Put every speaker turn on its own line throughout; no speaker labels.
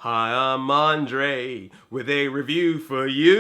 Hi, I'm Andre with a review for you.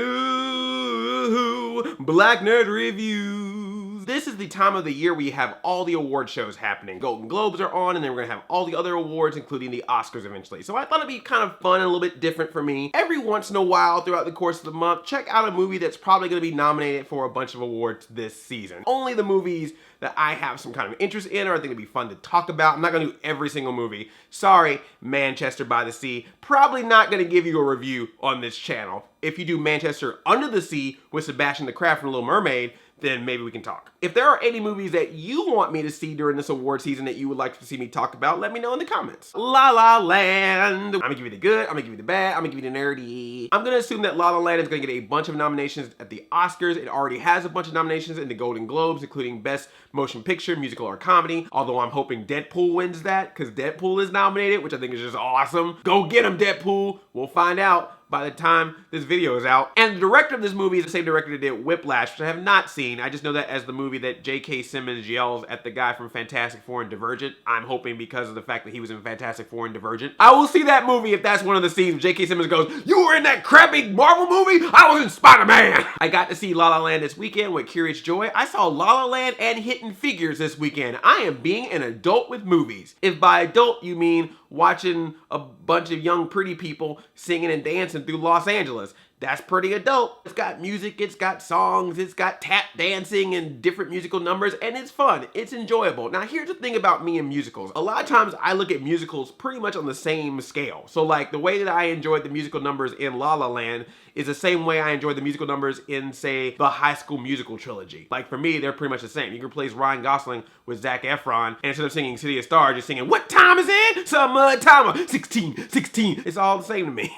Black Nerd Reviews. This is the time of the year we have all the award shows happening. Golden Globes are on, and then we're gonna have all the other awards, including the Oscars eventually. So I thought it'd be kind of fun and a little bit different for me. Every once in a while, throughout the course of the month, check out a movie that's probably gonna be nominated for a bunch of awards this season. Only the movies that I have some kind of interest in or I think it'd be fun to talk about. I'm not gonna do every single movie. Sorry, Manchester by the Sea. Probably not gonna give you a review on this channel. If you do Manchester Under the Sea with Sebastian the Crab from The Little Mermaid, then maybe we can talk. If there are any movies that you want me to see during this award season that you would like to see me talk about, let me know in the comments. La La Land. I'm gonna give you the good, I'm gonna give you the bad, I'm gonna give you the nerdy. I'm gonna assume that La La Land is gonna get a bunch of nominations at the Oscars. It already has a bunch of nominations in the Golden Globes, including Best Motion Picture, Musical, or Comedy. Although I'm hoping Deadpool wins that, because Deadpool is nominated, which I think is just awesome. Go get him, Deadpool. We'll find out by the time this video is out. And the director of this movie is the same director that did Whiplash, which I have not seen. I just know that as the movie that J.K. Simmons yells at the guy from Fantastic Four and Divergent. I'm hoping because of the fact that he was in Fantastic Four and Divergent. I will see that movie if that's one of the scenes J.K. Simmons goes, "You were in that crappy Marvel movie? I was in Spider-Man!" I got to see La La Land this weekend with Curious Joy. I saw La La Land and Hidden Figures this weekend. I am being an adult with movies. If by adult you mean watching a bunch of young pretty people singing and dancing through Los Angeles, that's pretty adult. It's got music, it's got songs, it's got tap dancing and different musical numbers, and it's fun, it's enjoyable. Now here's the thing about me and musicals. A lot of times I look at musicals pretty much on the same scale. So like the way that I enjoyed the musical numbers in La La Land is the same way I enjoy the musical numbers in, say, the High School Musical trilogy. Like for me, they're pretty much the same. You can replace Ryan Gosling with Zac Efron, and instead of singing City of Stars, you're singing, "What time is it? Summertime, 16, 16. It's all the same to me.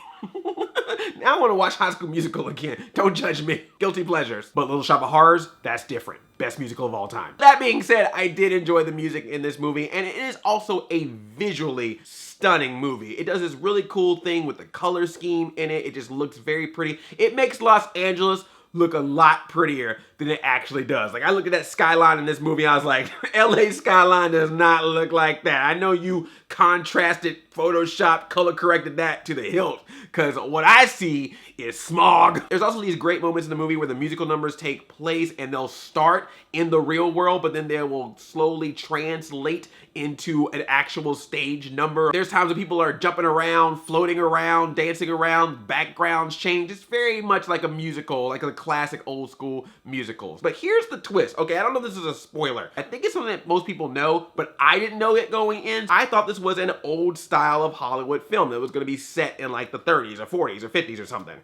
Now I want to watch High School Musical again. Don't judge me. Guilty pleasures. But Little Shop of Horrors, that's different. Best musical of all time. That being said, I did enjoy the music in this movie, and it is also a visually stunning movie. It does this really cool thing with the color scheme in it. It just looks very pretty. It makes Los Angeles look a lot prettier than it actually does. Like I looked at that skyline in this movie, I was like, LA skyline does not look like that. I know you contrasted, Photoshop, color corrected that to the hilt, because what I see is smog. There's also these great moments in the movie where the musical numbers take place and they'll start in the real world, but then they will slowly translate into an actual stage number. There's times when people are jumping around, floating around, dancing around, backgrounds change. It's very much like a musical, like a classic old school musicals. But here's the twist. Okay, I don't know if this is a spoiler. I think it's something that most people know, but I didn't know it going in. I thought this was an old style of Hollywood film that was gonna be set in like the 30s or 40s or 50s or something.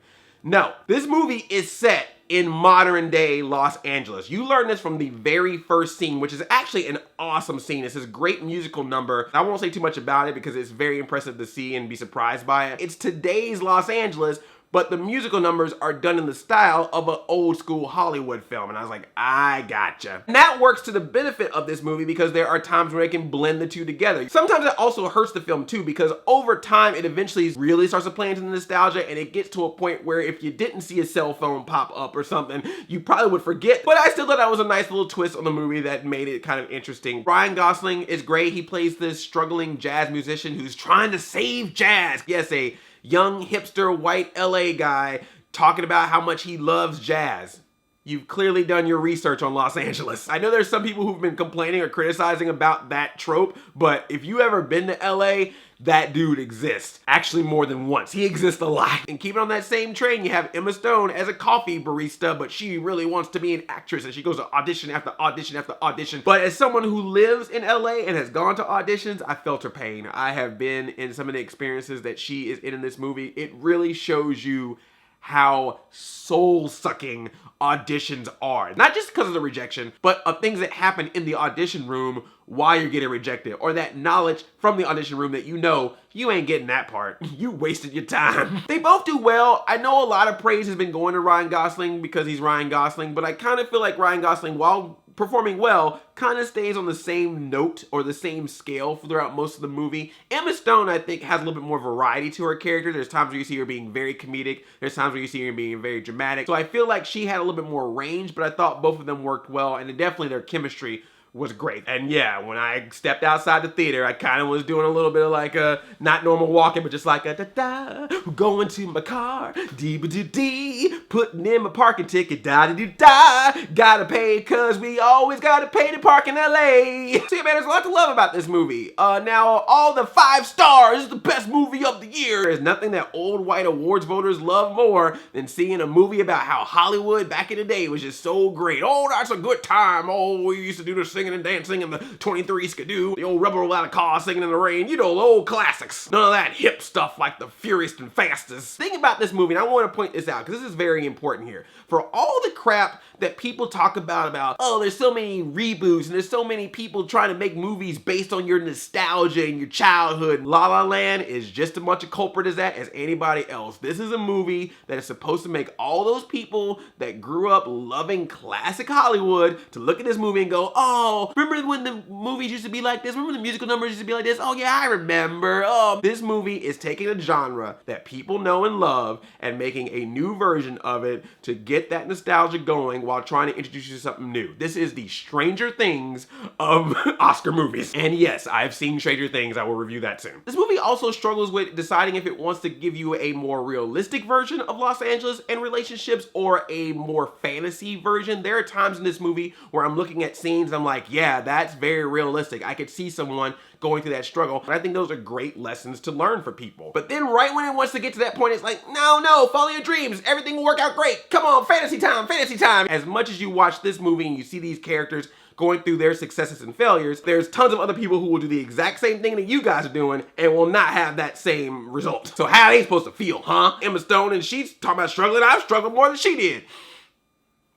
No, this movie is set in modern day Los Angeles. You learn this from the very first scene, which is actually an awesome scene. It's this great musical number. I won't say too much about it because it's very impressive to see and be surprised by it. It's today's Los Angeles, but the musical numbers are done in the style of an old school Hollywood film. And I was like, I gotcha. And that works to the benefit of this movie because there are times where they can blend the two together. Sometimes it also hurts the film too, because over time it eventually really starts to play into the nostalgia, and it gets to a point where if you didn't see a cell phone pop up or something, you probably would forget. But I still thought that was a nice little twist on the movie that made it kind of interesting. Ryan Gosling is great. He plays this struggling jazz musician who's trying to save jazz. Yes, a young hipster white LA guy talking about how much he loves jazz. You've clearly done your research on Los Angeles. I know there's some people who've been complaining or criticizing about that trope, but if you ever been to LA, that dude exists. Actually more than once. He exists a lot. And keeping on that same train, you have Emma Stone as a coffee barista, but she really wants to be an actress and she goes to audition after audition after audition. But as someone who lives in LA and has gone to auditions, I felt her pain. I have been in some of the experiences that she is in this movie. It really shows you how soul-sucking auditions are. Not just because of the rejection, but of things that happen in the audition room while you're getting rejected, or that knowledge from the audition room that you know you ain't getting that part. You wasted your time. They both do well. I know a lot of praise has been going to Ryan Gosling because he's Ryan Gosling, but I kind of feel like Ryan Gosling, while performing well, kind of stays on the same note or the same scale throughout most of the movie. Emma Stone, I think, has a little bit more variety to her character. There's times where you see her being very comedic. There's times where you see her being very dramatic. So I feel like she had a little bit more range, but I thought both of them worked well, and definitely their chemistry was great. And yeah, when I stepped outside the theater, I kind of was doing a little bit of like a, not normal walking, but just like a da-da, going to my car, dee-ba-doo-dee, putting in my parking ticket, da-da-doo-da, gotta pay cause we always gotta pay to park in LA. So yeah, man, there's a lot to love about this movie. Now, all the 5 stars, the best movie of the year. There's nothing that old white awards voters love more than seeing a movie about how Hollywood back in the day was just so great. Oh, that's a good time. Oh, we used to do the singing and dancing and the 23 skidoo, the old rubber without a car singing in the rain, you know, the old classics. None of that hip stuff like the Furious and Fastest. Think about this movie, and I want to point this out because this is very important here. For all the crap that people talk about, oh, there's so many reboots and there's so many people trying to make movies based on your nostalgia and your childhood. La La Land is just as much a culprit as that as anybody else. This is a movie that is supposed to make all those people that grew up loving classic Hollywood to look at this movie and go, oh, remember when the movies used to be like this? Remember the musical numbers used to be like this? Oh yeah, I remember. Oh, this movie is taking a genre that people know and love and making a new version of it to get that nostalgia going while trying to introduce you to something new. This is the Stranger Things of Oscar movies. And yes, I've seen Stranger Things. I will review that soon. This movie also struggles with deciding if it wants to give you a more realistic version of Los Angeles and relationships or a more fantasy version. There are times in this movie where I'm looking at scenes and I'm like, yeah, that's very realistic. I could see someone going through that struggle. And I think those are great lessons to learn for people. But then right when it wants to get to that point, it's like, no, follow your dreams. Everything will work out great. Come on, fantasy time, fantasy time. As much as you watch this movie and you see these characters going through their successes and failures, there's tons of other people who will do the exact same thing that you guys are doing and will not have that same result. So how are they supposed to feel, huh? Emma Stone, and she's talking about struggling. I've struggled more than she did.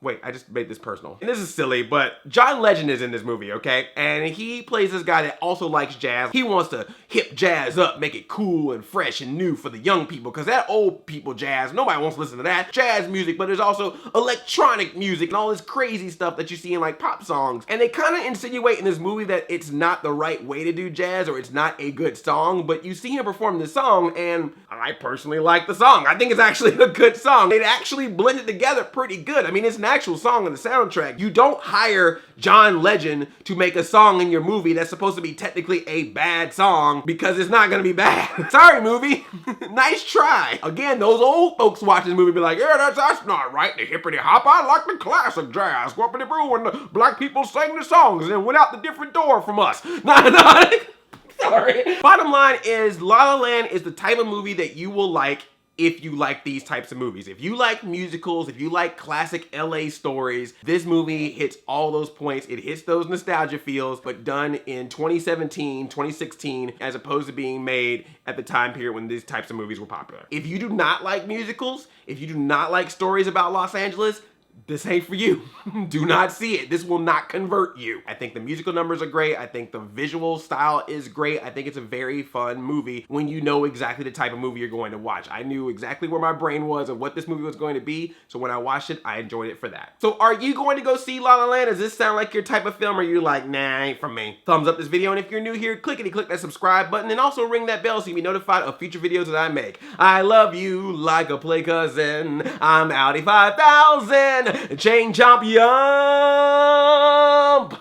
Wait, I just made this personal. And this is silly, but John Legend is in this movie, okay? And he plays this guy that also likes jazz. He wants to hip jazz up, make it cool and fresh and new for the young people, because that old people jazz, nobody wants to listen to that. Jazz music, but there's also electronic music and all this crazy stuff that you see in like pop songs. And they kind of insinuate in this movie that it's not the right way to do jazz or it's not a good song, but you see him perform this song and I personally like the song. I think it's actually a good song. It actually blended together pretty good. I mean, it's an actual song on the soundtrack. You don't hire John Legend to make a song in your movie that's supposed to be technically a bad song because it's not gonna be bad. Sorry, movie. Nice try. Again, those old folks watching this movie be like, yeah, that's not right. The hippity hop, I like the classic jazz. Whoopity brew, and the black people sang the songs and then went out the different door from us. Nah. Sorry. Bottom line is, La La Land is the type of movie that you will like if you like these types of movies. If you like musicals, if you like classic LA stories, this movie hits all those points. It hits those nostalgia feels, but done in 2017, 2016, as opposed to being made at the time period when these types of movies were popular. If you do not like musicals, if you do not like stories about Los Angeles, this ain't for you. Do not see it. This will not convert you. I think the musical numbers are great. I think the visual style is great. I think it's a very fun movie when you know exactly the type of movie you're going to watch. I knew exactly where my brain was and what this movie was going to be, so when I watched it, I enjoyed it for that. So are you going to go see La La Land? Does this sound like your type of film, or are you like, nah, ain't for me? Thumbs up this video, and if you're new here, click that subscribe button, and also ring that bell so you be notified of future videos that I make. I love you like a play cousin. I'm Audi 5000. Chain champion!